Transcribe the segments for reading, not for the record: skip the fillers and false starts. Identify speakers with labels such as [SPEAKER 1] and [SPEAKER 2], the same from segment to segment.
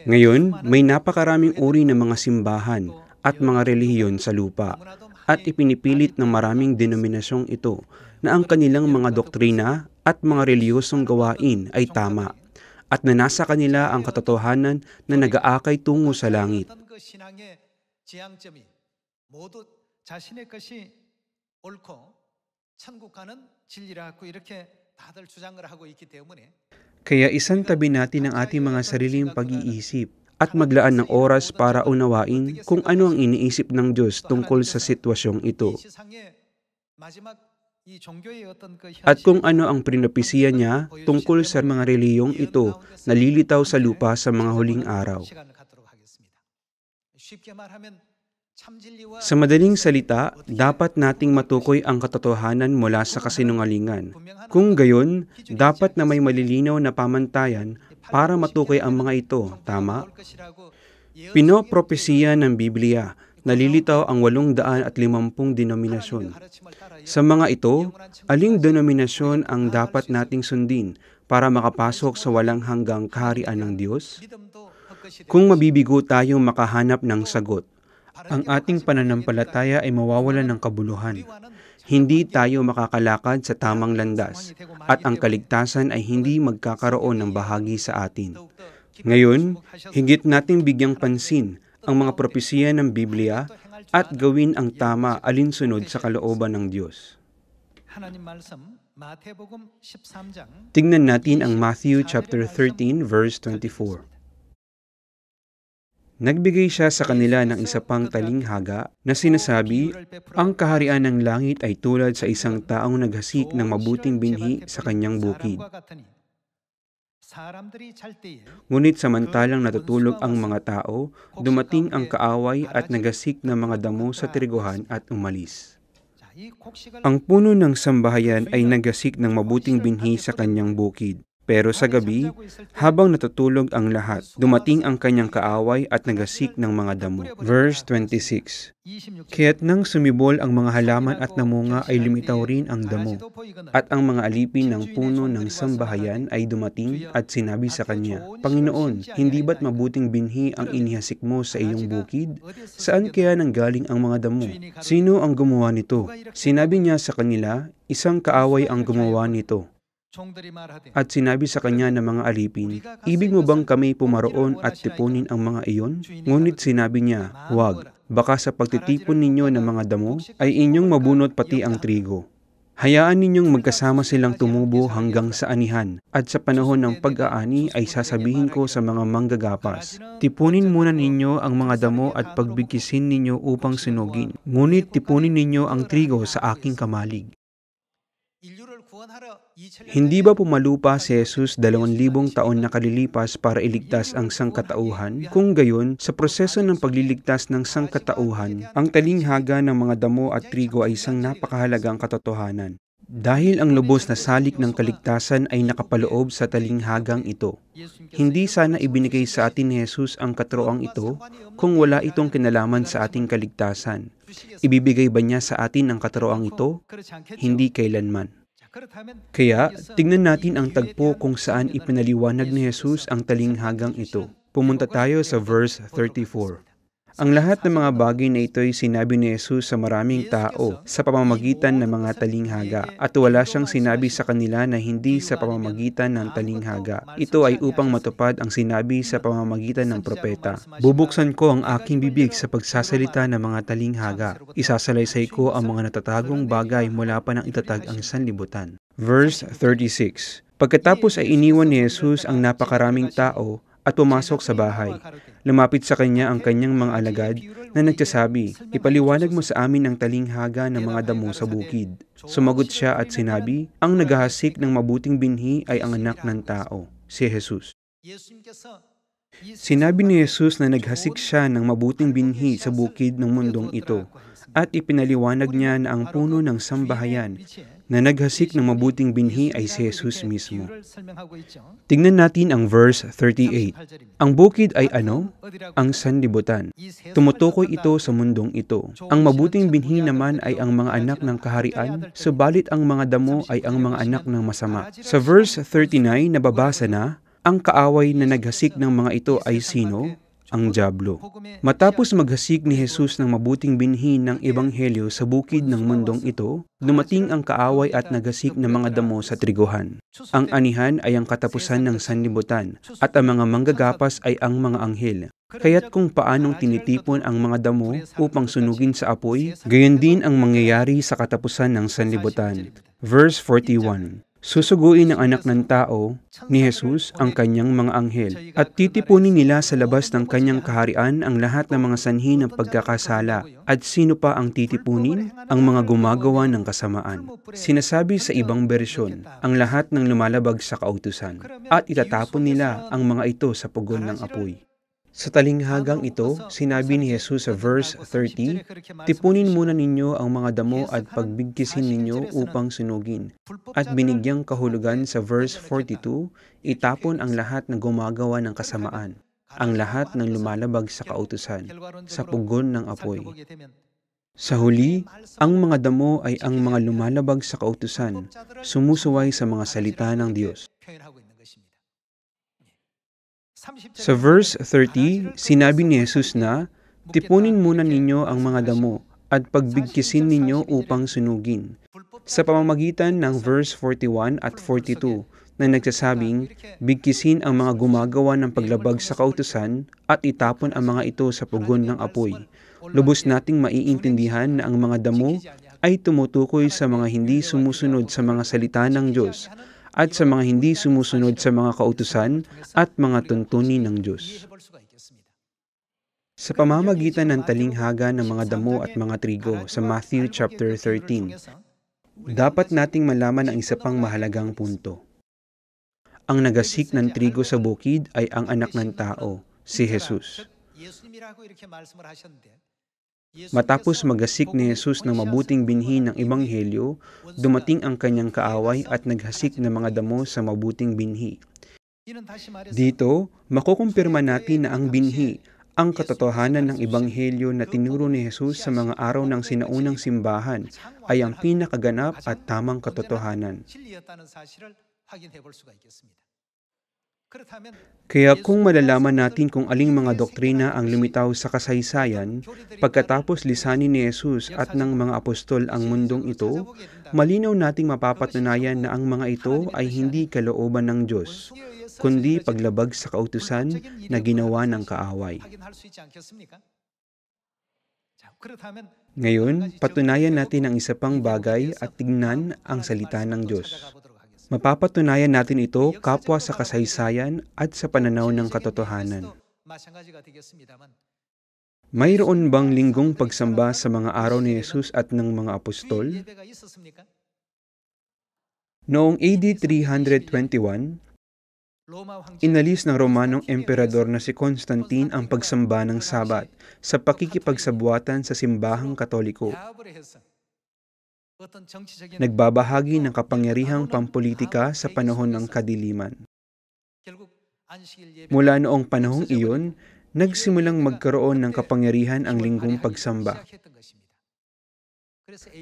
[SPEAKER 1] Ngayon, may napakaraming uri ng mga simbahan at mga relihiyon sa lupa at ipinipilit ng maraming denominasyong ito na ang kanilang mga doktrina at mga relihiyosong gawain ay tama at na nasa kanila ang katotohanan na nag-aakay tungo sa langit. Kaya isang tabi natin ang ating mga sariling pag-iisip at maglaan ng oras para unawain kung ano ang iniisip ng Diyos tungkol sa sitwasyong ito. At kung ano ang pinropesiya niya tungkol sa mga reliyong ito na lilitaw sa lupa sa mga huling araw. Sa madaling salita, dapat nating matukoy ang katotohanan mula sa kasinungalingan. Kung gayon, dapat na may malilinaw na pamantayan para matukoy ang mga ito, tama? Pinopropesiya ng Biblia, nalilitaw ang 850 denominasyon. Sa mga ito, aling denominasyon ang dapat nating sundin para makapasok sa walang hanggang kaharian ng Diyos? Kung mabibigo tayong makahanap ng sagot, ang ating pananampalataya ay mawawalan ng kabuluhan. Hindi tayo makakalakad sa tamang landas at ang kaligtasan ay hindi magkakaroon ng bahagi sa atin. Ngayon, higit nating bigyang pansin ang mga propesiya ng Biblia at gawin ang tama alinsunod sa kalooban ng Diyos. Tingnan natin ang Matthew chapter 13 verse 24. Nagbigay siya sa kanila ng isa pang talinghaga na sinasabi, ang kaharian ng langit ay tulad sa isang taong naghasik ng mabuting binhi sa kanyang bukid. Ngunit samantalang natutulog ang mga tao, dumating ang kaaway at nagasik ng mga damo sa triguhan at umalis. Ang puno ng sambahayan ay nagasik ng mabuting binhi sa kanyang bukid. Pero sa gabi, habang natutulog ang lahat, dumating ang kanyang kaaway at nagasik ng mga damo. Verse 26. Kaya't nang sumibol ang mga halaman at namunga ay lumitaw rin ang damo. At ang mga alipin ng puno ng sambahayan ay dumating at sinabi sa kanya, Panginoon, hindi ba't mabuting binhi ang inihasik mo sa iyong bukid? Saan kaya nanggaling ang mga damo? Sino ang gumawa nito? Sinabi niya sa kanila, isang kaaway ang gumawa nito. At sinabi sa kanya ng mga alipin, ibig mo bang kami pumaroon at tipunin ang mga iyon? Ngunit sinabi niya, huwag, baka sa pagtitipon ninyo ng mga damo, ay inyong mabunot pati ang trigo. Hayaan ninyong magkasama silang tumubo hanggang sa anihan, at sa panahon ng pag-aani ay sasabihin ko sa mga manggagapas, tipunin muna ninyo ang mga damo at pagbigkisin ninyo upang sunugin, ngunit tipunin ninyo ang trigo sa aking kamalig. Hindi ba pumalupa si Jesus 2,000 taon na kalilipas para iligtas ang sangkatauhan? Kung gayon, sa proseso ng pagliligtas ng sangkatauhan, ang talinghaga ng mga damo at trigo ay isang napakahalagang katotohanan. Dahil ang lubos na salik ng kaligtasan ay nakapaloob sa talinghagang ito. Hindi sana ibinigay sa atin ni Jesus ang katuroang ito kung wala itong kinalaman sa ating kaligtasan. Ibibigay ba niya sa atin ang katuroang ito? Hindi kailanman. Kaya, tignan natin ang tagpo kung saan ipinaliwanag ni Jesus ang talinghagang ito. Pumunta tayo sa verse 34. Ang lahat ng mga bagay na ito ay sinabi ni Jesus sa maraming tao sa pamamagitan ng mga talinghaga at wala siyang sinabi sa kanila na hindi sa pamamagitan ng talinghaga. Ito ay upang matupad ang sinabi sa pamamagitan ng propeta. Bubuksan ko ang aking bibig sa pagsasalita ng mga talinghaga. Isasalaysay ko ang mga natatagong bagay mula pa nang itatag ang sanlibutan. Verse 36. Pagkatapos ay iniwan ni Jesus ang napakaraming tao at pumasok sa bahay. Lumapit sa kanya ang kanyang mga alagad na nagsasabi, ipaliwanag mo sa amin ang talinghaga ng mga damo sa bukid. Sumagot siya at sinabi, ang naghahasik ng mabuting binhi ay ang anak ng tao, si Jesus. Sinabi ni Jesus na naghasik siya ng mabuting binhi sa bukid ng mundong ito at ipinaliwanag niya na ang puno ng sambahayan na naghasik ng mabuting binhi ay si Jesus mismo. Tingnan natin ang verse 38. Ang bukid ay ano? Ang sanlibutan. Tumutukoy ito sa mundong ito. Ang mabuting binhi naman ay ang mga anak ng kaharian, subalit ang mga damo ay ang mga anak ng masama. Sa verse 39 nababasa na, Ang kaaway na naghasik ng mga ito ay sino? Ang dyablo. Matapos maghasik ni Jesus ng mabuting binhi ng ebanghelyo sa bukid ng mundong ito, dumating ang kaaway at naghasik ng mga damo sa triguhan. Ang anihan ay ang katapusan ng sanlibutan, at ang mga manggagapas ay ang mga anghel. Kaya't kung paanong tinitipon ang mga damo upang sunugin sa apoy, gayon din ang mangyayari sa katapusan ng sanlibutan. Verse 41. Susuguin ng anak ng tao, ni Jesus, ang kanyang mga anghel, at titipunin nila sa labas ng kanyang kaharian ang lahat ng mga sanhi ng pagkakasala. At sino pa ang titipunin? Ang mga gumagawa ng kasamaan. Sinasabi sa ibang bersyon, ang lahat ng lumalabag sa kautusan, at itatapon nila ang mga ito sa pugon ng apoy. Sa talinghagang ito, sinabi ni Jesus sa verse 30, tipunin muna ninyo ang mga damo at pagbigkisin ninyo upang sunugin. At binigyang kahulugan sa verse 42, itapon ang lahat na gumagawa ng kasamaan, ang lahat ng lumalabag sa kautusan, sa pugon ng apoy. Sa huli, ang mga damo ay ang mga lumalabag sa kautusan, sumusuway sa mga salita ng Diyos. Sa verse 30, sinabi ni Jesus na, tipunin muna ninyo ang mga damo at pagbigkisin ninyo upang sunugin. Sa pamamagitan ng verse 41 at 42 na nagsasabing, bigkisin ang mga gumagawa ng paglabag sa kautusan at itapon ang mga ito sa pugon ng apoy. Lubos nating maiintindihan na ang mga damo ay tumutukoy sa mga hindi sumusunod sa mga salita ng Diyos at sa mga hindi sumusunod sa mga kautusan at mga tuntunin ng Diyos. Sa pamamagitan ng talinghaga ng mga damo at mga trigo sa Matthew chapter 13, dapat nating malaman ang isa pang mahalagang punto. Ang nagasik ng trigo sa bukid ay ang anak ng tao, si Jesus. Matapos magasik ni Jesus ng mabuting binhi ng ebanghelyo, dumating ang kanyang kaaway at naghasik ng mga damo sa mabuting binhi. Dito, makukumpirma natin na ang binhi, ang katotohanan ng ebanghelyo na tinuro ni Jesus sa mga araw ng sinaunang simbahan, ay ang pinakaganap at tamang katotohanan. Kaya kung malalaman natin kung aling mga doktrina ang lumitaw sa kasaysayan, pagkatapos lisanin ni Jesus at ng mga apostol ang mundong ito, malinaw nating mapapatunayan na ang mga ito ay hindi kalooban ng Diyos, kundi paglabag sa kautusan na ginawa ng kaaway. Ngayon, patunayan natin ang isa pang bagay at tignan ang salita ng Diyos. Mapapatunayan natin ito kapwa sa kasaysayan at sa pananaw ng katotohanan. Mayroon bang linggong pagsamba sa mga araw ni Jesus at ng mga apostol? Noong AD 321, inalis ng Romanong emperador na si Constantine ang pagsamba ng Sabat sa pakikipagsabuatan sa simbahang Katoliko. Nagbabahagi ng kapangyarihang pampolitika sa panahon ng kadiliman. Mula noong panahong iyon, nagsimulang magkaroon ng kapangyarihan ang linggong pagsamba.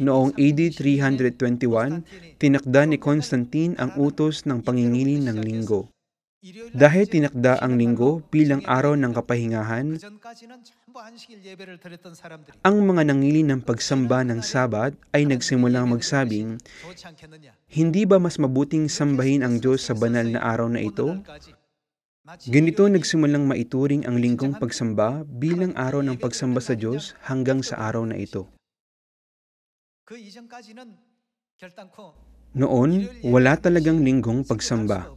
[SPEAKER 1] Noong AD 321, tinakda ni Constantine ang utos ng pangingilin ng linggo. Dahil tinakda ang linggo bilang araw ng kapahingahan, ang mga nangili ng pagsamba ng Sabat ay nagsimulang magsabing, hindi ba mas mabuting sambahin ang Diyos sa banal na araw na ito? Ganito nagsimulang maituring ang linggong pagsamba bilang araw ng pagsamba sa Diyos hanggang sa araw na ito. Noon, wala talagang linggong pagsamba.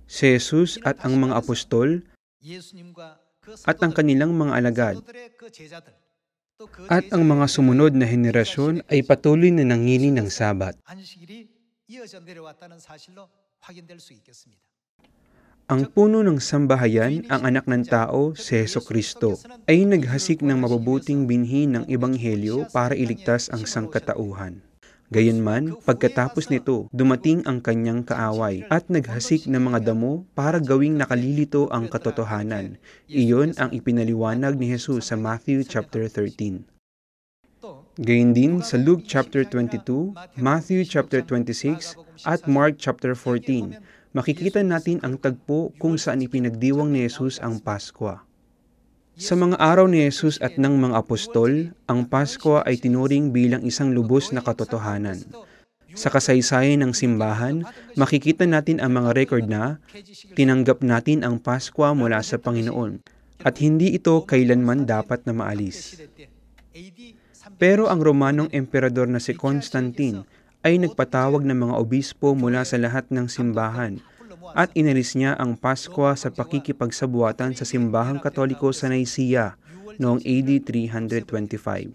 [SPEAKER 1] Si Jesus at ang mga apostol at ang kanilang mga alagad at ang mga sumunod na henerasyon ay patuloy na nangili ng Sabat. Ang puno ng sambahayan, ang anak ng tao, si Jesucristo, ay naghasik ng mabubuting binhi ng ebanghelyo para iligtas ang sangkatauhan. Gayunman, pagkatapos nito, dumating ang kanyang kaaway at naghasik ng mga damo para gawing nakalilito ang katotohanan. Iyon ang ipinaliwanag ni Jesus sa Matthew chapter 13. Gayon din sa Luke chapter 22, Matthew chapter 26, at Mark chapter 14, makikita natin ang tagpo kung saan ipinagdiwang ni Jesus ang Paskwa. Sa mga araw ni Jesus at ng mga apostol, ang Paskwa ay tinuring bilang isang lubos na katotohanan. Sa kasaysayan ng simbahan, makikita natin ang mga record na tinanggap natin ang Paskwa mula sa Panginoon at hindi ito kailanman dapat na maalis. Pero ang Romanong emperador na si Constantine ay nagpatawag ng mga obispo mula sa lahat ng simbahan at inalis niya ang Paskwa sa pakikipagsabuatan sa simbahang Katoliko sa Nicaea noong AD 325.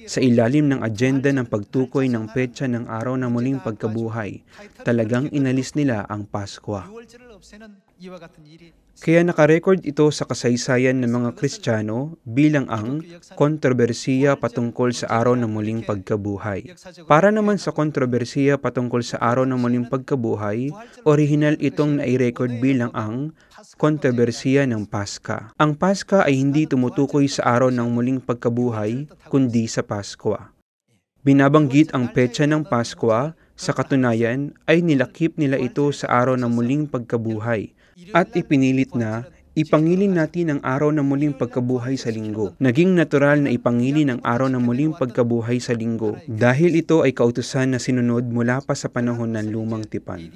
[SPEAKER 1] Sa ilalim ng agenda ng pagtukoy ng petsa ng araw ng muling pagkabuhay, talagang inalis nila ang Paskwa. Kaya nakarecord ito sa kasaysayan ng mga Kristiyano bilang ang kontrobersiya patungkol sa araw ng muling pagkabuhay. Para naman sa kontrobersiya patungkol sa araw ng muling pagkabuhay, orihinal itong nai-record bilang ang kontrobersiya ng Paska. Ang Paska ay hindi tumutukoy sa araw ng muling pagkabuhay, kundi sa Paskwa. Binabanggit ang petsa ng Paskwa, sa katunayan ay nilakip nila ito sa araw ng muling pagkabuhay at ipinilit na ipangilin natin ang araw ng muling pagkabuhay sa linggo. Naging natural na ipangilin ang araw ng muling pagkabuhay sa linggo dahil ito ay kautusan na sinunod mula pa sa panahon ng lumang tipan.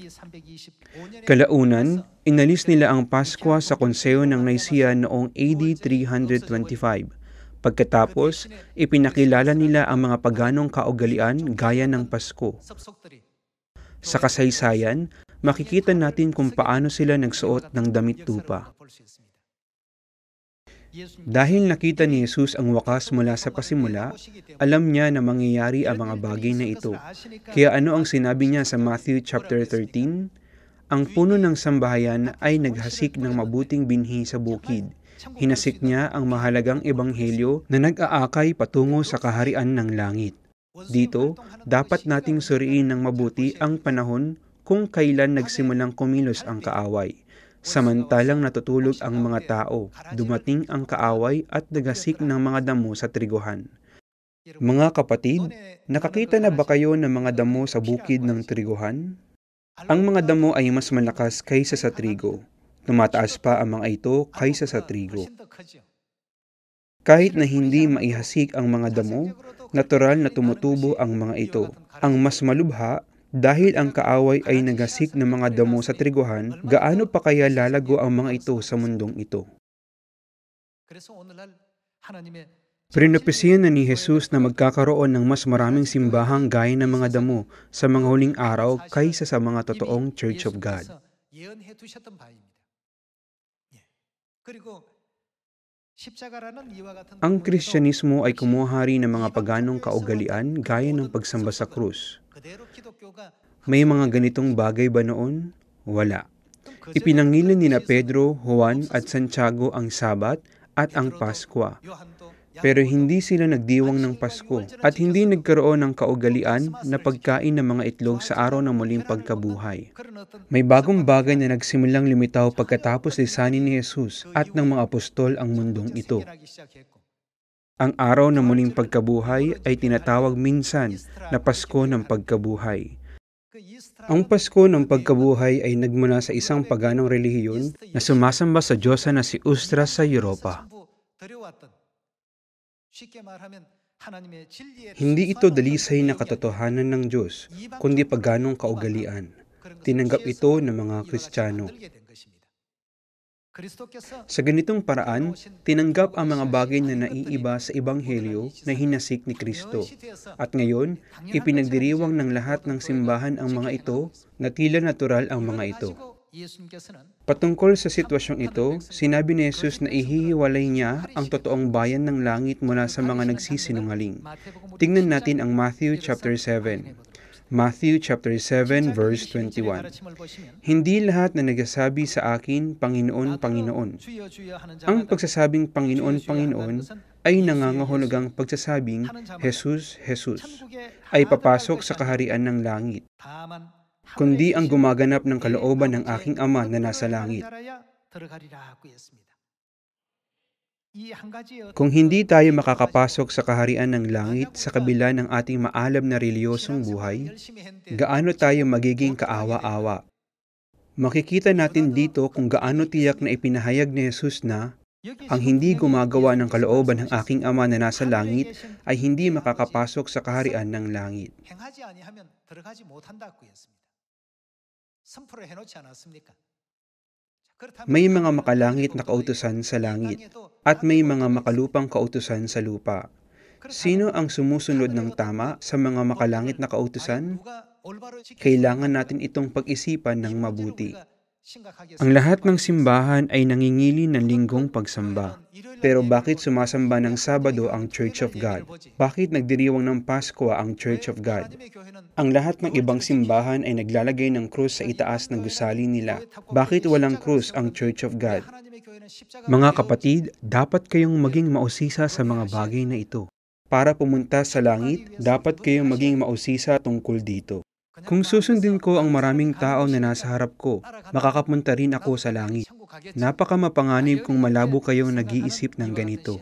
[SPEAKER 1] Kalaunan, inalis nila ang Paskwa sa Konseyo ng Nicaea noong AD 325. Pagkatapos, ipinakilala nila ang mga paganong kaugalian gaya ng Pasko. Sa kasaysayan, makikita natin kung paano sila nagsuot ng damit tupa. Dahil nakita ni Jesus ang wakas mula sa pasimula, alam niya na mangyayari ang mga bagay na ito. Kaya ano ang sinabi niya sa Matthew chapter 13? Ang puno ng sambahayan ay naghasik ng mabuting binhi sa bukid. Hinasik niya ang mahalagang ebanghelyo na nag-aakay patungo sa kaharian ng langit. Dito, dapat nating suriin ng mabuti ang panahon kung kailan nagsimulang kumilos ang kaaway. Samantalang natutulog ang mga tao, dumating ang kaaway at naghasik ng mga damo sa triguhan. Mga kapatid, nakakita na ba kayo ng mga damo sa bukid ng triguhan? Ang mga damo ay mas malakas kaysa sa trigo. Tumataas pa ang mga ito kaysa sa trigo. Kahit na hindi maihasik ang mga damo, natural na tumutubo ang mga ito. Ang mas malubha, dahil ang kaaway ay naghasik ng mga damo sa triguhan, gaano pa kaya lalago ang mga ito sa mundong ito? Prinopesya na ni Jesus na magkakaroon ng mas maraming simbahang gaya ng mga damo sa mga huling araw kaysa sa mga totoong Church of God. Ang Kristyanismo ay kumuha rin ng mga paganong kaugalian gaya ng pagsamba sa krus. May mga ganitong bagay ba noon? Wala. Ipinangilin ni Pedro, Juan at Santiago ang Sabat at ang Paskwa. Pero hindi sila nagdiwang ng Pasko at hindi nagkaroon ng kaugalian na pagkain ng mga itlog sa araw ng muling pagkabuhay. May bagong bagay na nagsimulang lumitaw pagkatapos lisanin ni Jesus at ng mga apostol ang mundong ito. Ang araw ng muling pagkabuhay ay tinatawag minsan na Pasko ng Pagkabuhay. Ang Pasko ng Pagkabuhay ay nagmula sa isang paganong relihiyon na sumasamba sa diyosa na si Ustra sa Europa. Hindi ito dalisay na katotohanan ng Diyos, kundi paganong kaugalian. Tinanggap ito ng mga Kristiyano. Sa ganitong paraan, tinanggap ang mga bagay na naiiba sa Ebanghelyo na hinasik ni Kristo. At ngayon, ipinagdiriwang ng lahat ng simbahan ang mga ito na tila natural ang mga ito. Patungkol sa sitwasyong ito, sinabi ni Jesus na ihihiwalay niya ang totoong bayan ng langit mula sa mga nagsisinungaling. Tingnan natin ang Matthew chapter 7. Matthew chapter 7 verse 21. Hindi lahat na nagsasabi sa akin, Panginoon, Panginoon. Ang pagsasabing Panginoon, Panginoon ay nangangahulugang pagsasabing Jesus, Jesus ay papasok sa kaharian ng langit, kundi ang gumaganap ng kalooban ng aking Ama na nasa langit. Kung hindi tayo makakapasok sa kaharian ng langit sa kabila ng ating maalam na reliyosong buhay, gaano tayo magiging kaawa-awa? Makikita natin dito kung gaano tiyak na ipinahayag ni Jesus na ang hindi gumagawa ng kalooban ng aking Ama na nasa langit ay hindi makakapasok sa kaharian ng langit. May mga makalangit na kautusan sa langit at may mga makalupang kautusan sa lupa. Sino ang sumusunod ng tama sa mga makalangit na kautusan? Kailangan natin itong pag-isipan ng mabuti. Ang lahat ng simbahan ay nangingili ng linggong pagsamba. Pero bakit sumasamba ng Sabado ang Church of God? Bakit nagdiriwang ng Pasko ang Church of God? Ang lahat ng ibang simbahan ay naglalagay ng krus sa itaas ng gusali nila. Bakit walang krus ang Church of God? Mga kapatid, dapat kayong maging mausisa sa mga bagay na ito. Para pumunta sa langit, dapat kayong maging mausisa tungkol dito. Kung susundin ko ang maraming tao na nasa harap ko, makakapunta rin ako sa langit. Napakamapanganib kung malabo kayong nag-iisip ng ganito.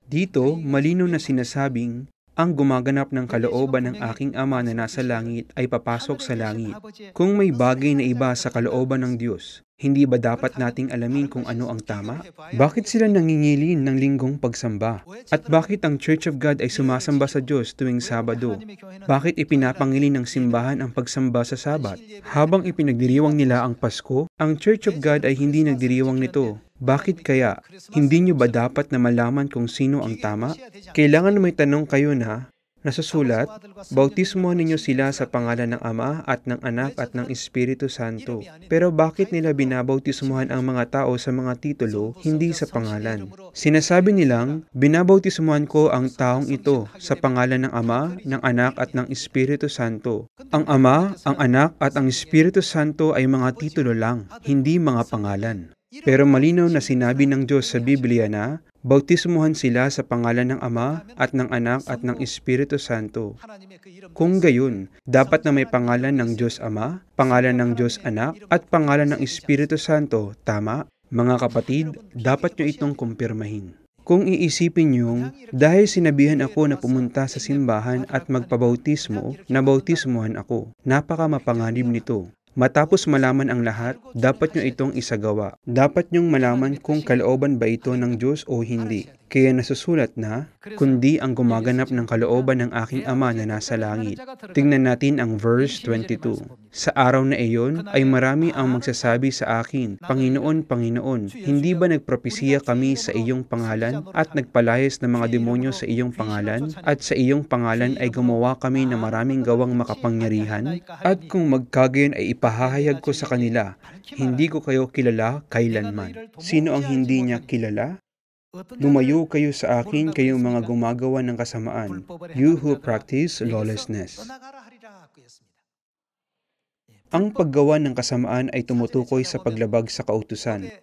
[SPEAKER 1] Dito, malinaw na sinasabing, ang gumaganap ng kalooban ng aking Ama na nasa langit ay papasok sa langit. Kung may bagay na iba sa kalooban ng Diyos, hindi ba dapat nating alamin kung ano ang tama? Bakit sila nangingilin ng linggong pagsamba? At bakit ang Church of God ay sumasamba sa Diyos tuwing Sabado? Bakit ipinapangilin ng simbahan ang pagsamba sa Sabat? Habang ipinagdiriwang nila ang Pasko, ang Church of God ay hindi nagdiriwang nito. Bakit kaya? Hindi nyo ba dapat na malaman kung sino ang tama? Kailangan may tanong kayo na, nasusulat, bautismohan ninyo sila sa pangalan ng Ama at ng Anak at ng Espiritu Santo. Pero bakit nila binabautismohan ang mga tao sa mga titulo, hindi sa pangalan? Sinasabi nilang, binabautismohan ko ang taong ito sa pangalan ng Ama, ng Anak at ng Espiritu Santo. Ang Ama, ang Anak at ang Espiritu Santo ay mga titulo lang, hindi mga pangalan. Pero malinaw na sinabi ng Diyos sa Biblia na, bautismuhan sila sa pangalan ng Ama at ng Anak at ng Espiritu Santo. Kung gayon, dapat na may pangalan ng Diyos Ama, pangalan ng Diyos Anak, at pangalan ng Espiritu Santo, tama? Mga kapatid, dapat nyo itong kumpirmahin. Kung iisipin niyong, dahil sinabihan ako na pumunta sa simbahan at magpabautismo, nabautismuhan ako. Napaka mapanganib nito. Matapos malaman ang lahat, dapat nyo itong isagawa. Dapat nyong malaman kung kalooban ba ito ng Diyos o hindi. Kaya nasusulat na, kundi ang gumaganap ng kalooban ng aking Ama na nasa langit. Tingnan natin ang verse 22. Sa araw na iyon ay marami ang magsasabi sa akin, Panginoon, Panginoon, hindi ba nagpropesiya kami sa iyong pangalan at nagpalayas ng mga demonyo sa iyong pangalan? At sa iyong pangalan ay gumawa kami ng maraming gawang makapangyarihan? At kung magkagayon ay ipahahayag ko sa kanila, hindi ko kayo kilala kailanman. Sino ang hindi niya kilala? Lumayo kayo sa akin, kayong mga gumagawa ng kasamaan, you who practice lawlessness. Ang paggawa ng kasamaan ay tumutukoy sa paglabag sa kautusan.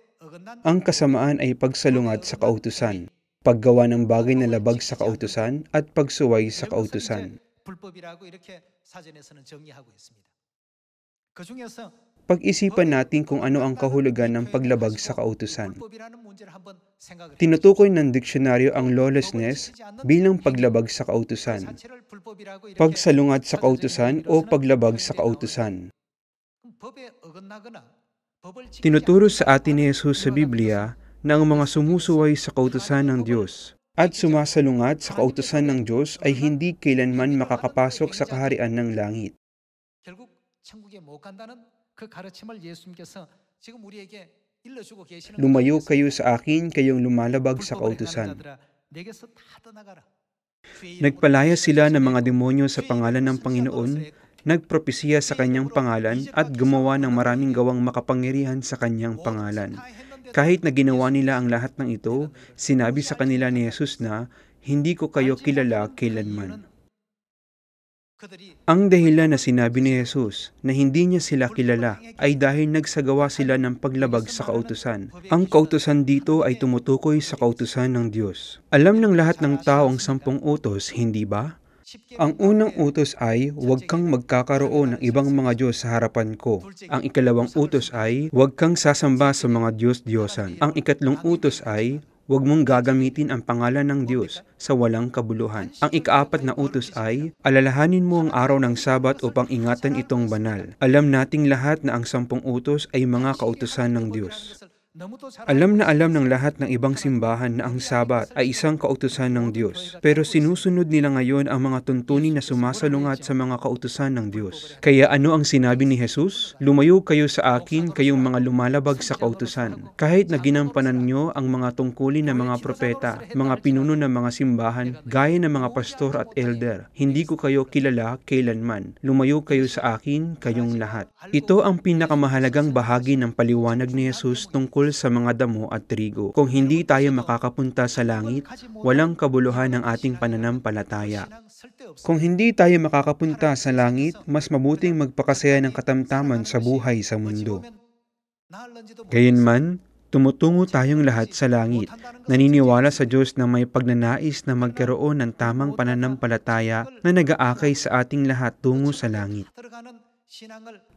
[SPEAKER 1] Ang kasamaan ay pagsalungat sa kautusan, paggawa ng bagay na labag sa kautusan, at pagsuway sa kautusan. Pag-isipan natin kung ano ang kahulugan ng paglabag sa kautusan. Tinutukoy ng diksyonaryo ang lawlessness bilang paglabag sa kautusan, pagsalungat sa kautusan o paglabag sa kautusan. Tinuturo sa atin ni Jesus sa Biblia na ang mga sumusuway sa kautusan ng Diyos at sumasalungat sa kautusan ng Diyos ay hindi kailanman makakapasok sa kaharian ng langit. Lumayo kayo sa akin, kayong lumalabag sa kautusan. Nagpalaya sila ng mga demonyo sa pangalan ng Panginoon, nagpropesiya sa kanyang pangalan at gumawa ng maraming gawang makapangyarihan sa kanyang pangalan. Kahit na ginawa nila ang lahat ng ito, sinabi sa kanila ni Jesus na, hindi ko kayo kilala kailanman. Ang dahilan na sinabi ni Jesus na hindi niya sila kilala ay dahil nagsagawa sila ng paglabag sa kautusan. Ang kautusan dito ay tumutukoy sa kautusan ng Diyos. Alam ng lahat ng tao ang 10 utos, hindi ba? Ang unang utos ay, huwag kang magkakaroon ng ibang mga Diyos sa harapan ko. Ang ikalawang utos ay, huwag kang sasamba sa mga Diyos-Diyosan. Ang ikatlong utos ay, Huwag mong gagamitin ang pangalan ng Diyos sa walang kabuluhan. Ang ikaapat na utos ay, alalahanin mo ang araw ng Sabat upang ingatan itong banal. Alam nating lahat na ang 10 utos ay mga kautusan ng Diyos. Alam na alam ng lahat ng ibang simbahan na ang Sabat ay isang kautusan ng Diyos. Pero sinusunod nila ngayon ang mga tuntunin na sumasalungat sa mga kautusan ng Diyos. Kaya ano ang sinabi ni Jesus? Lumayo kayo sa akin, kayong mga lumalabag sa kautusan. Kahit na ginampanan nyo ang mga tungkulin ng mga propeta, mga pinuno ng mga simbahan, gaya ng mga pastor at elder, hindi ko kayo kilala kailanman. Lumayo kayo sa akin, kayong lahat. Ito ang pinakamahalagang bahagi ng paliwanag ni Jesus tungkol sa mga damo at trigo. Kung hindi tayo makakapunta sa langit, walang kabuluhan ang ating pananampalataya. Kung hindi tayo makakapunta sa langit, mas mabuting magpakasaya ng katamtaman sa buhay sa mundo. Gayunman, tumutungo tayong lahat sa langit, naniniwala sa Diyos na may pagnanais na magkaroon ng tamang pananampalataya na nag-aakay sa ating lahat tungo sa langit.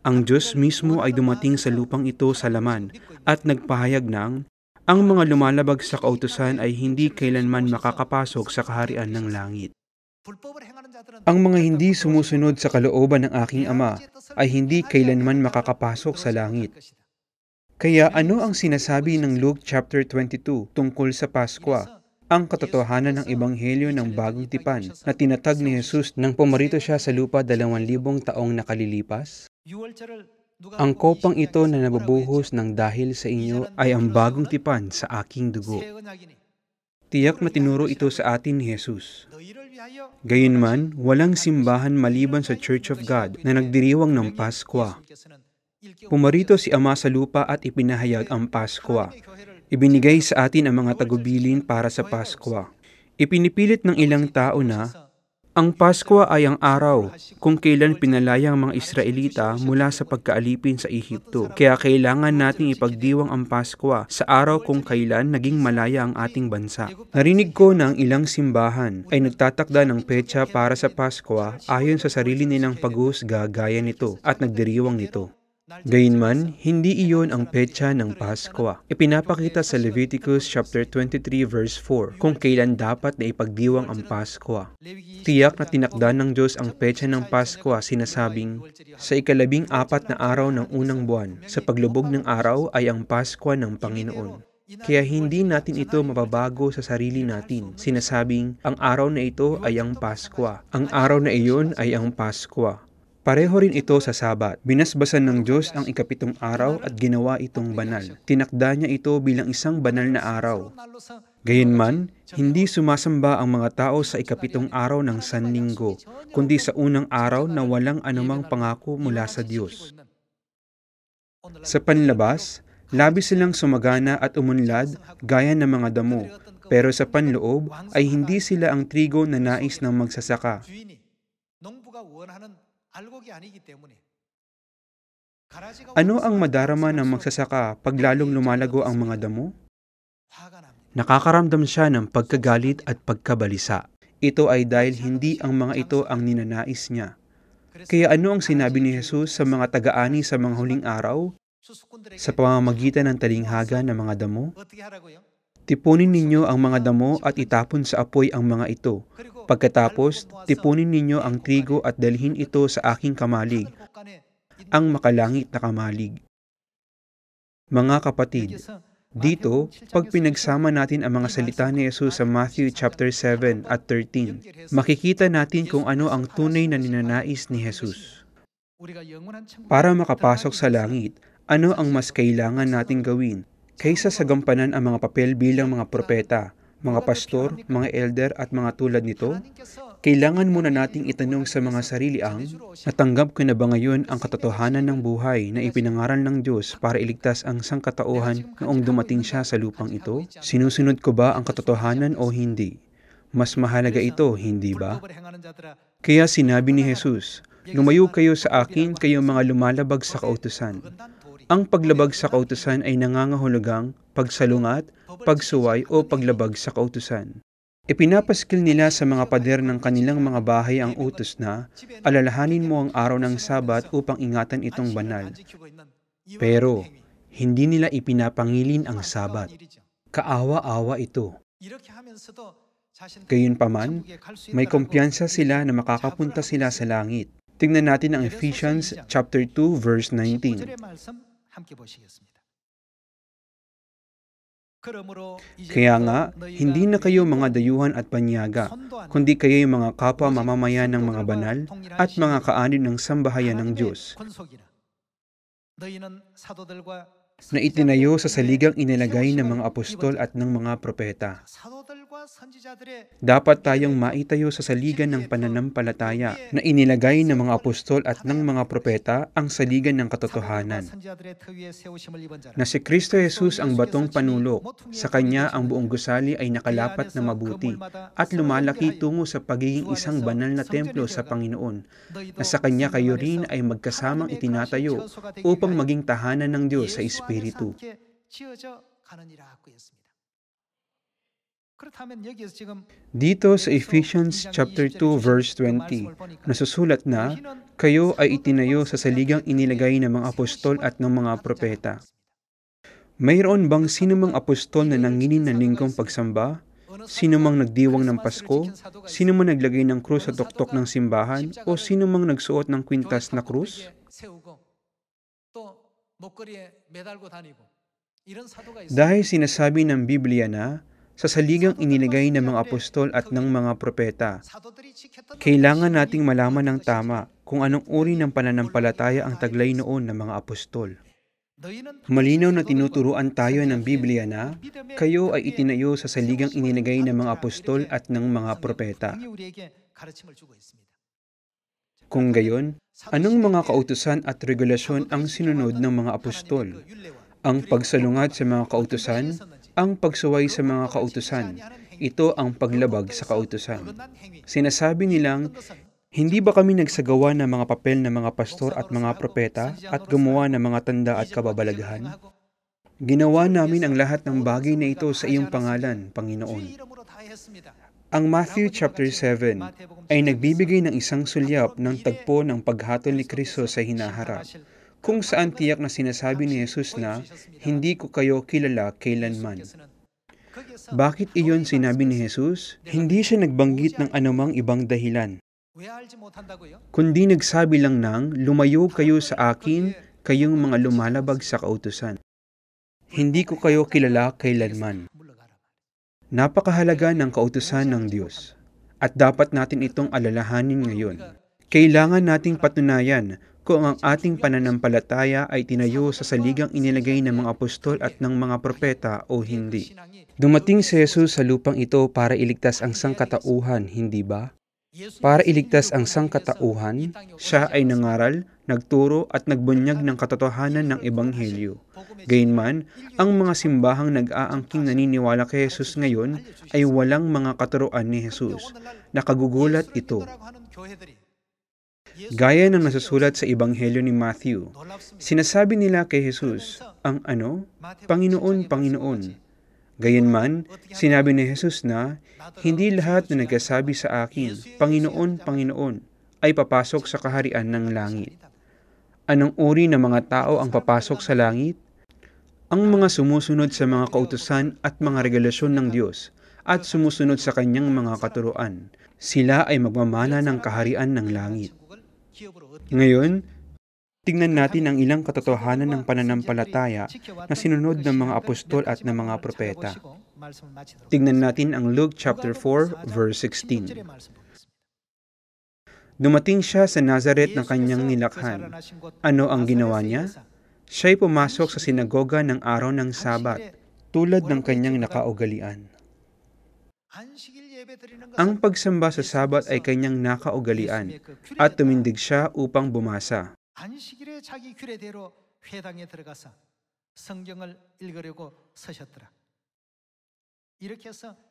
[SPEAKER 1] Ang Diyos mismo ay dumating sa lupang ito sa laman at nagpahayag ng, ang mga lumalabag sa kautusan ay hindi kailanman makakapasok sa kaharian ng langit. Ang mga hindi sumusunod sa kalooban ng aking Ama ay hindi kailanman makakapasok sa langit. Kaya ano ang sinasabi ng Luke chapter 22 tungkol sa Paskwa? Ang katotohanan ng Ebanghelyo ng Bagong Tipan na tinatag ni Jesus nang pumarito siya sa lupa 2,000 taong nakalilipas? Ang kopang ito na nabubuhos ng dahil sa inyo ay ang bagong tipan sa aking dugo. Tiyak na tinuro ito sa atin ni Jesus. Gayunman, walang simbahan maliban sa Church of God na nagdiriwang ng Paskwa. Pumarito si Ama sa lupa at ipinahayag ang Paskwa. Ibinigay sa atin ang mga tagubilin para sa Paskwa. Ipinipilit ng ilang tao na ang Paskwa ay ang araw kung kailan pinalaya ang mga Israelita mula sa pagkaalipin sa Ehipto. Kaya kailangan nating ipagdiwang ang Paskwa sa araw kung kailan naging malaya ang ating bansa. Narinig ko na ang ilang simbahan ay nagtatakda ng petsa para sa Paskwa ayon sa sarili nilang paghuhusga gaya nito at nagdiriwang nito. Gayunman, hindi iyon ang petsa ng Paskwa. Ipinapakita sa Leviticus chapter 23 verse 4 kung kailan dapat na ipagdiwang ang Paskwa. Tiyak na tinakda ng Diyos ang petsa ng Paskwa, sinasabing, sa 14 na araw ng unang buwan, sa paglubog ng araw ay ang Paskwa ng Panginoon. Kaya hindi natin ito mababago sa sarili natin. Sinasabing, ang araw na ito ay ang Paskwa. Ang araw na iyon ay ang Paskwa. Pareho rin ito sa Sabat. Binasbasan ng Diyos ang 7 araw at ginawa itong banal. Tinakda niya ito bilang isang banal na araw. Gayunman, hindi sumasamba ang mga tao sa 7 araw ng Sanlinggo, kundi sa unang araw na walang anumang pangako mula sa Diyos. Sa panlabas, labis silang sumagana at umunlad gaya ng mga damo, pero sa panloob ay hindi sila ang trigo na nais ng magsasaka. Ano ang madarama ng magsasaka pag lalong lumalago ang mga damo? Nakakaramdam siya ng pagkagalit at pagkabalisa. Ito ay dahil hindi ang mga ito ang ninanais niya. Kaya ano ang sinabi ni Jesus sa mga taga-ani sa mga huling araw? Sa pamamagitan ng talinghaga ng mga damo? Tipunin ninyo ang mga damo at itapon sa apoy ang mga ito. Pagkatapos, tipunin ninyo ang trigo at dalhin ito sa aking kamalig, ang makalangit na kamalig. Mga kapatid, dito, pag pinagsama natin ang mga salita ni Jesus sa Matthew chapter 7 at 13, makikita natin kung ano ang tunay na ninanais ni Jesus. Para makapasok sa langit, ano ang mas kailangan nating gawin kaysa sa gampanan ang mga papel bilang mga propeta, mga pastor, mga elder at mga tulad nito? Kailangan muna nating itanong sa mga sarili ang, natanggap ko na ba ngayon ang katotohanan ng buhay na ipinangaral ng Diyos para iligtas ang sangkatauhan noong dumating siya sa lupang ito? Sinusunod ko ba ang katotohanan o hindi? Mas mahalaga ito, hindi ba? Kaya sinabi ni Jesus, lumayo kayo sa akin, kayong mga lumalabag sa kautusan. Ang paglabag sa kautusan ay nangangahulugang pagsalungat, pagsuway o paglabag sa kautusan. Ipinapaskil nila sa mga pader ng kanilang mga bahay ang utos na, alalahanin mo ang araw ng Sabat upang ingatan itong banal. Pero, hindi nila ipinapangilin ang Sabat. Kaawa-awa ito.
[SPEAKER 2] 이렇게 하면서도 자신들이
[SPEAKER 1] Gayunpaman,
[SPEAKER 2] 천국에 갈 수
[SPEAKER 1] may
[SPEAKER 2] 있다라고
[SPEAKER 1] kumpiyansa sila na makakapunta sila sa langit. Tingnan natin ang Ephesians chapter 2 verse 19.
[SPEAKER 2] 19절의 말씀 함께 보시겠습니다. 그러므로
[SPEAKER 1] Kaya nga, hindi na kayo mga dayuhan at panyaga, kundi kayo'y mga kapwa mamamayan ng mga banal at mga kaanib ng sambahayan ng Diyos,
[SPEAKER 2] 너희는 사도들과
[SPEAKER 1] na itinayo sa saligang inilagay ng mga apostol at ng mga propeta.
[SPEAKER 2] 사도들과 선지자들의
[SPEAKER 1] Dapat tayong maitayo sa saligan ng pananampalataya na inilagay ng mga apostol at ng mga propeta ang saligan ng katotohanan.
[SPEAKER 2] 선지자들의 터 위에 세우심을 입은 자라.
[SPEAKER 1] Na si Kristo Jesus ang batong panulok, sa Kanya ang buong gusali ay nakalapat na mabuti at lumalaki tungo sa pagiging isang banal na templo sa Panginoon, na sa Kanya kayo rin ay magkasamang itinatayo upang maging tahanan ng Diyos sa Espiritu. Dito sa Ephesians chapter 2 verse 20, nasusulat na, kayo ay itinayo sa saligang inilagay ng mga apostol at ng mga propeta. Mayroon bang sinumang apostol na nanginin ng linggong pagsamba? Sinumang nagdiwang ng Pasko? Sinumang naglagay ng krus sa tuktok ng simbahan? O sinumang nagsuot ng kwintas na krus? Dahil sinasabi ng Biblia na, sa saligang inilagay ng mga apostol at ng mga propeta, kailangan nating malaman ng tama kung anong uri ng pananampalataya ang taglay noon ng mga apostol. Malinaw na tinuturuan tayo ng Biblia na, kayo ay itinayo sa saligang inilagay ng mga apostol at ng mga propeta. Kung gayon, anong mga kautusan at regulasyon ang sinunod ng mga apostol? Ang pagsalungat sa mga kautusan, ang pagsuway sa mga kautusan. Ito ang paglabag sa kautusan. Sinasabi nilang, hindi ba kami nagsagawa ng mga papel ng mga pastor at mga propeta at gumawa ng mga tanda at kababalaghan? Ginawa namin ang lahat ng bagay na ito sa iyong pangalan, Panginoon. Ang Matthew chapter 7 ay nagbibigay ng isang sulyap ng tagpo ng paghatol ni Kristo sa hinaharap, kung saan tiyak na sinasabi ni Jesus na, hindi ko kayo kilala kailanman. Bakit iyon sinabi ni Jesus? Hindi siya nagbanggit ng anumang ibang dahilan, kundi nagsabi lang ng, lumayo kayo sa akin, kayong mga lumalabag sa kautusan. Hindi ko kayo kilala kailanman. Napakahalaga ng kautusan ng Diyos, at dapat natin itong alalahanin ngayon. Kailangan nating patunayan kung ang ating pananampalataya ay tinayo sa saligang inilagay ng mga apostol at ng mga propeta o hindi. Dumating si Jesus sa lupang ito para iligtas ang sangkatauhan, hindi ba? Para iligtas ang sangkatauhan, siya ay nangaral, nagturo at nagbunyag ng katotohanan ng Ebanghelyo. Gayunman, ang mga simbahang nag-aangking naniniwala kay Jesus ngayon ay walang mga katuruan ni Jesus. Nakagugulat ito. Gaya ng nasusulat sa Ebanghelyo ni Matthew, sinasabi nila kay Jesus, ang ano? Panginoon, Panginoon. Gayunman, sinabi ni Jesus na, hindi lahat na nagsasabi sa akin, Panginoon, Panginoon, ay papasok sa kaharian ng langit. Anong uri ng mga tao ang papasok sa langit? Ang mga sumusunod sa mga kautusan at mga regulasyon ng Diyos at sumusunod sa kanyang mga katuruan. Sila ay magmamana ng kaharian ng langit. Ngayon, tingnan natin ang ilang katotohanan ng pananampalataya na sinunod ng mga apostol at ng mga propeta. Tingnan natin ang Luke chapter 4 verse 16. Dumating siya sa Nazaret ng kanyang nilakhan. Ano ang ginawa niya? Siya'y pumasok sa sinagoga ng araw ng Sabat, tulad ng kanyang nakaugalian. Ang pagsamba sa Sabat ay kanyang nakaugalian, at tumindig siya upang bumasa.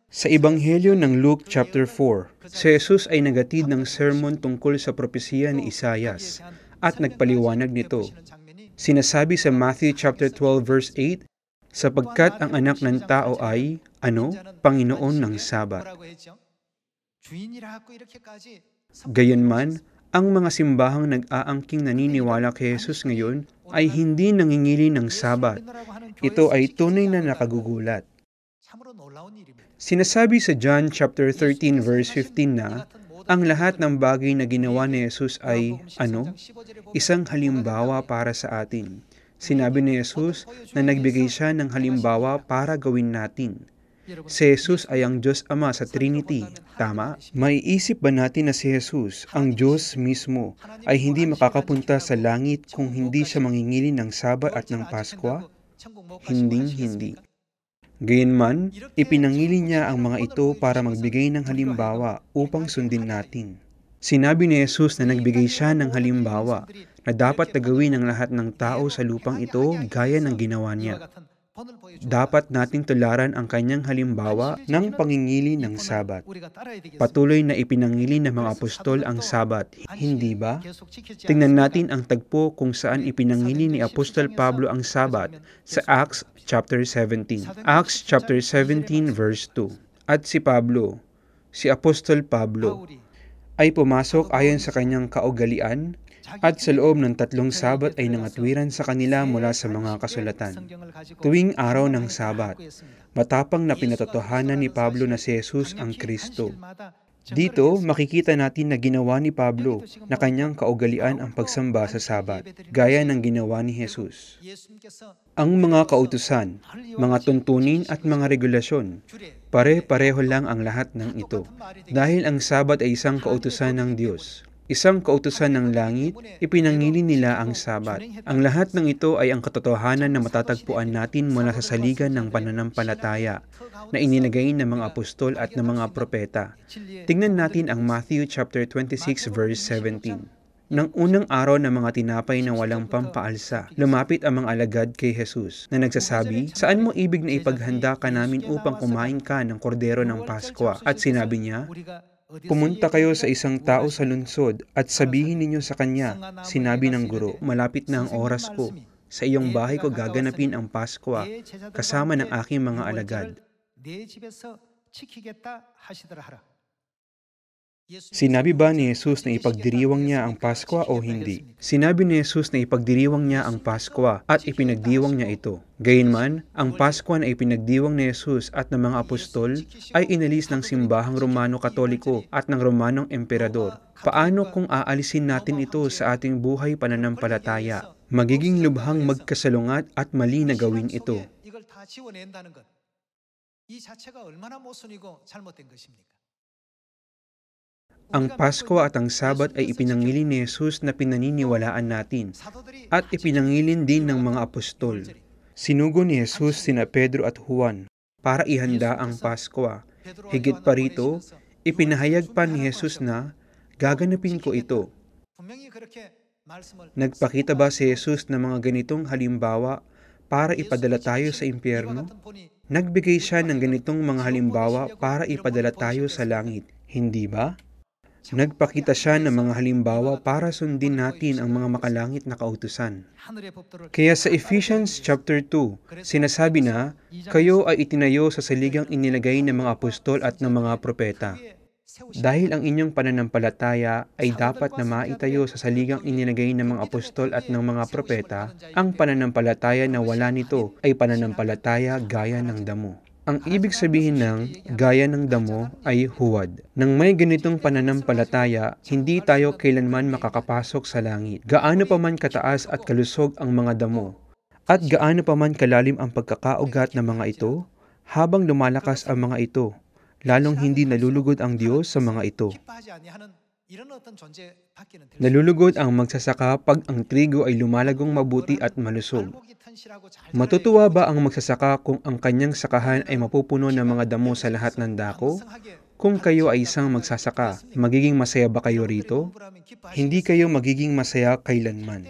[SPEAKER 1] Sa Ebanghelyo ng Luke chapter 4, si Jesus ay nagatid ng sermon tungkol sa propesiya ni Isaias at nagpaliwanag nito. Sinasabi sa Matthew chapter 12 verse 8, sapagkat ang anak ng tao ay, ano? Panginoon ng Sabat. Gayunman, ang mga simbahang nag-aangking naniniwala kay Jesus ngayon ay hindi nangingili ng Sabat. Ito ay tunay na nakagugulat.
[SPEAKER 2] 참으로 놀라운 일입니다.
[SPEAKER 1] Sinasabi sa John chapter 13 verse 15 na ang lahat ng bagay na ginawa ni Jesus ay isang halimbawa para sa atin. Sinabi ni Jesus na nagbigay siya ng halimbawa para gawin natin. Si Jesus ay ang Diyos Ama sa Trinity, tama? Maiisip ba natin na si Jesus, ang Diyos mismo, ay hindi makakapunta sa langit kung hindi siya mangingili ng Sabat at ng Paskwa? Hindi. Gayunman, ipinangili niya ang mga ito para magbigay ng halimbawa upang sundin natin. Sinabi ni Jesus na nagbigay siya ng halimbawa na dapat na gawin ng lahat ng tao sa lupang ito gaya ng ginawa niya. Dapat nating tularan ang kanyang halimbawa ng pangingili ng Sabat. Patuloy na ipinangili ng mga apostol ang Sabat, hindi ba? Tingnan natin ang tagpo kung saan ipinangili ni Apostol Pablo ang Sabat sa Acts chapter 17. Acts chapter 17 verse 2. At si Pablo, si Apostol Pablo, ay pumasok ayon sa kanyang kaugalian at sa loob ng 3 Sabat ay nangatwiran sa kanila mula sa mga kasulatan. Tuwing araw ng Sabat, matapang na pinatotohanan ni Pablo na si Jesus ang Kristo. Dito, makikita natin na ginawa ni Pablo na kanyang kaugalian ang pagsamba sa Sabat, gaya ng ginawa ni Jesus. Ang mga kautusan, mga tuntunin at mga regulasyon, pare-pareho lang ang lahat ng ito. Dahil ang Sabat ay isang kautusan ng Diyos. Isang kautusan ng langit, ipinangili nila ang Sabat. Ang lahat ng ito ay ang katotohanan na matatagpuan natin mula sa saligan ng pananampalataya na inilagay ng mga apostol at ng mga propeta. Tingnan natin ang Matthew chapter 26 verse 17. Nang unang araw ng mga tinapay na walang pampaalsa, lumapit ang mga alagad kay Jesus na nagsasabi, "Saan mo ibig na ipaghanda ka namin upang kumain ka ng kordero ng Paskwa?" At sinabi niya, "Pumunta kayo sa isang tao sa lungsod at sabihin ninyo sa kanya, sinabi ng guro, malapit na ang oras ko. Sa iyong bahay ko gaganapin ang Paskwa kasama ng aking mga alagad." Sinabi ba ni Jesus na ipagdiriwang niya ang Paskwa o hindi? Sinabi ni Jesus na ipagdiriwang niya ang Paskwa at ipinagdiwang niya ito. Gayunman, ang Paskwa na ipinagdiwang ni Jesus at ng mga apostol ay inalis ng simbahang Romano Katoliko at ng Romanong Emperador. Paano kung aalisin natin ito sa ating buhay pananampalataya? Magiging lubhang magkasalungat at mali na gawin ito. Ang Pasko at ang Sabat ay ipinangili ni Jesus na pinaniniwalaan natin at ipinangilin din ng mga apostol. Sinugo ni Jesus sina Pedro at Juan para ihanda ang Pasko. Higit pa rito, ipinahayag pa ni Jesus na gaganapin ko ito. Nagpakita ba si Jesus ng mga ganitong halimbawa para ipadala tayo sa impyerno? Nagbigay siya ng ganitong mga halimbawa para ipadala tayo sa langit, hindi ba? Nagpakita siya ng mga halimbawa para sundin natin ang mga makalangit na kautusan. Kaya sa Ephesians chapter 2, sinasabi na, kayo ay itinayo sa saligang inilagay ng mga apostol at ng mga propeta. Dahil ang inyong pananampalataya ay dapat na maitayo sa saligang inilagay ng mga apostol at ng mga propeta, ang pananampalataya na wala nito ay pananampalataya gaya ng damo. Ang ibig sabihin ng gaya ng damo ay huwad. Nang may ganitong pananampalataya, hindi tayo kailanman makakapasok sa langit. Gaano pa man kataas at kalusog ang mga damo, at gaano pa man kalalim ang pagkakaugat ng mga ito, habang lumalakas ang mga ito, lalong hindi nalulugod ang Diyos sa mga ito. Nalulugod ang magsasaka pag ang trigo ay lumalagong mabuti at malusog. Matutuwa ba ang magsasaka kung ang kanyang sakahan ay mapupuno ng mga damo sa lahat ng dako? Kung kayo ay isang magsasaka, magiging masaya ba kayo rito? Hindi kayo magiging masaya kailanman.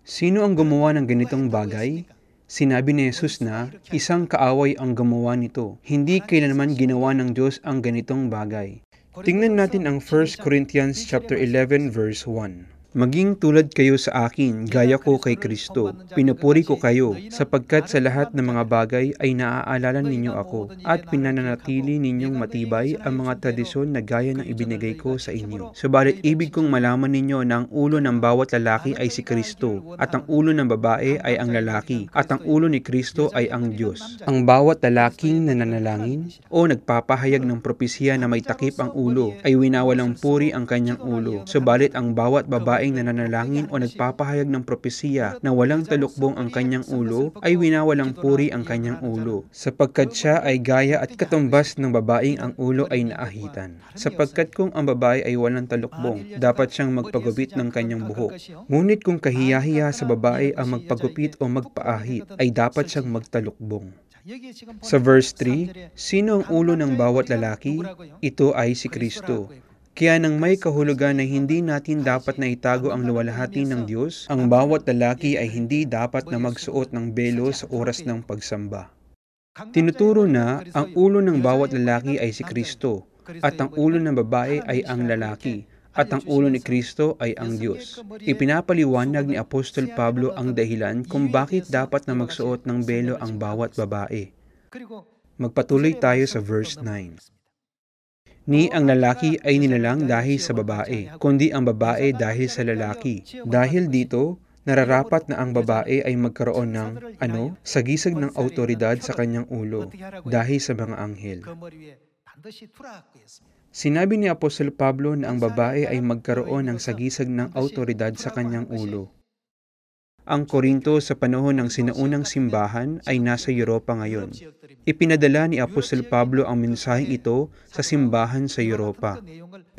[SPEAKER 1] Sino ang gumawa ng ganitong bagay? Sinabi ni Jesus na isang kaaway ang gumawa nito. Hindi kailanman ginawa ng Diyos ang ganitong bagay. Tingnan natin ang 1 Corinthians chapter 11 verse 1. Maging tulad kayo sa akin, gaya ko kay Kristo. Pinupuri ko kayo, sapagkat sa lahat ng mga bagay ay naaalala ninyo ako, at pinananatili ninyong matibay ang mga tradisyon na gaya ng ibinigay ko sa inyo. Subalit ibig kong malaman ninyo na ang ulo ng bawat lalaki ay si Kristo, at ang ulo ng babae ay ang lalaki, at ang ulo ni Kristo ay ang Diyos. Ang bawat lalaking nananalangin o nagpapahayag ng propesya na may takip ang ulo ay winawalang puri ang kanyang ulo. Subalit ang bawat babaeng nananalangin o nagpapahayag ng propesiya na walang talukbong ang kanyang ulo ay winawalang puri ang kanyang ulo, sapagkat siya ay gaya at katumbas ng babaeng ang ulo ay naahitan. Sapagkat kung ang babae ay walang talukbong, dapat siyang magpagupit ng kanyang buhok. Ngunit kung kahiyahiya sa babae ang magpagupit o magpaahit, ay dapat siyang magtalukbong. Sa verse 3, sino ang ulo ng bawat lalaki? Ito ay si Kristo. Kaya nang may kahulugan na hindi natin dapat na itago ang luwalhati ng Diyos, ang bawat lalaki ay hindi dapat na magsuot ng belo sa oras ng pagsamba. Tinuturo na ang ulo ng bawat lalaki ay si Kristo, at ang ulo ng babae ay ang lalaki, at ang ulo ni Kristo ay ang Diyos. Ipinapaliwanag ni Apostol Pablo ang dahilan kung bakit dapat na magsuot ng belo ang bawat babae. Magpatuloy tayo sa verse 9. Ni ang lalaki ay nilalang dahil sa babae, kundi ang babae dahil sa lalaki. Dahil dito, nararapat na ang babae ay magkaroon ng, sagisag ng autoridad sa kanyang ulo, dahil sa mga anghel. Sinabi ni Apostol Pablo na ang babae ay magkaroon ng sagisag ng autoridad sa kanyang ulo. Ang Korinto sa panahon ng sinaunang simbahan ay nasa Europa ngayon. Ipinadala ni Apostol Pablo ang mensaheng ito sa simbahan sa Europa.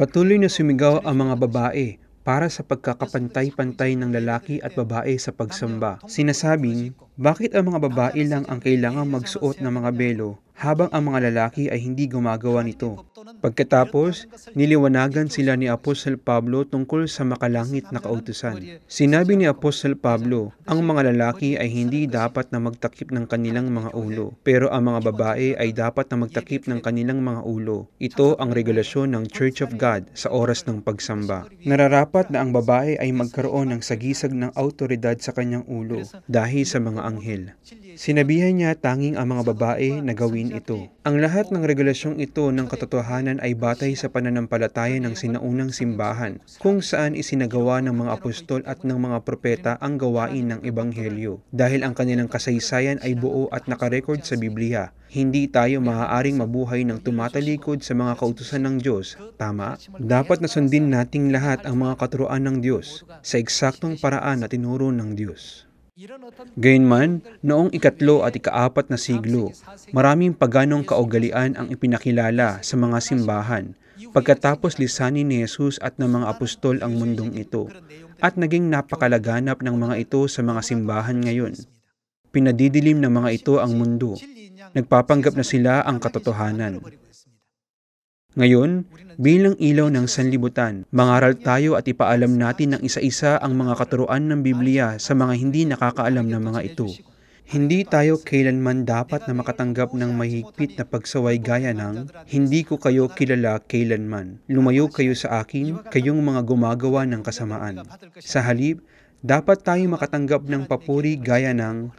[SPEAKER 1] Patuloy na sumigaw ang mga babae para sa pagkakapantay-pantay ng lalaki at babae sa pagsamba. Sinasabing, bakit ang mga babae lang ang kailangang magsuot ng mga belo habang ang mga lalaki ay hindi gumagawa nito? Pagkatapos, niliwanagan sila ni Apostol Pablo tungkol sa makalangit na kautusan. Sinabi ni Apostol Pablo, ang mga lalaki ay hindi dapat na magtakip ng kanilang mga ulo, pero ang mga babae ay dapat na magtakip ng kanilang mga ulo. Ito ang regulasyon ng Church of God sa oras ng pagsamba. Nararapat na ang babae ay magkaroon ng sagisag ng autoridad sa kanyang ulo dahil sa mga anghel. Sinabihan niya tanging ang mga babae na gawin ito. Ang lahat ng regulasyong ito ng katotohanan ay batay sa pananampalataya ng sinaunang simbahan, kung saan isinagawa ng mga apostol at ng mga propeta ang gawain ng ebanghelyo. Dahil ang kanilang kasaysayan ay buo at nakarecord sa Biblia, hindi tayo maaaring mabuhay ng tumatalikod sa mga kautusan ng Diyos. Tama? Dapat na sundin nating lahat ang mga katuruan ng Diyos sa eksaktong paraan na tinuro ng Diyos. Gayunman, noong ikatlo at ikaapat na siglo, maraming paganong kaugalian ang ipinakilala sa mga simbahan pagkatapos lisanin ni Jesus at ng mga apostol ang mundong ito, at naging napakalaganap ng mga ito sa mga simbahan ngayon. Pinadidilim ng mga ito ang mundo. Nagpapanggap na sila ang katotohanan. Ngayon, bilang ilaw ng sanlibutan, mangaral tayo at ipaalam natin ng isa-isa ang mga katuruan ng Biblia sa mga hindi nakakaalam ng mga ito. Hindi tayo kailanman dapat na makatanggap ng mahigpit na pagsaway gaya ng, hindi ko kayo kilala kailanman. Lumayo kayo sa akin, kayong mga gumagawa ng kasamaan. Sa halip, dapat tayo makatanggap ng papuri gaya ng,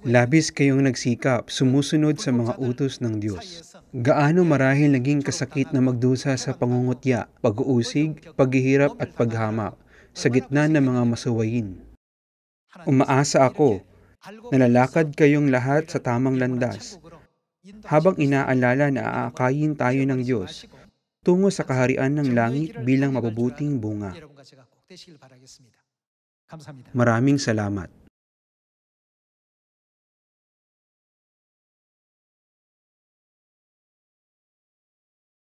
[SPEAKER 1] labis kayong nagsikap, sumusunod sa mga utos ng Diyos. Gaano marahil naging kasakit na magdusa sa pangungutya, pag-uusig, paghihirap at paghamak, sa gitna ng mga masuwayin. Umaasa ako, nalalakad kayong lahat sa tamang landas, habang inaalala na aakayin tayo ng Diyos, tungo sa kaharian ng langit bilang mabubuting bunga. Maraming salamat.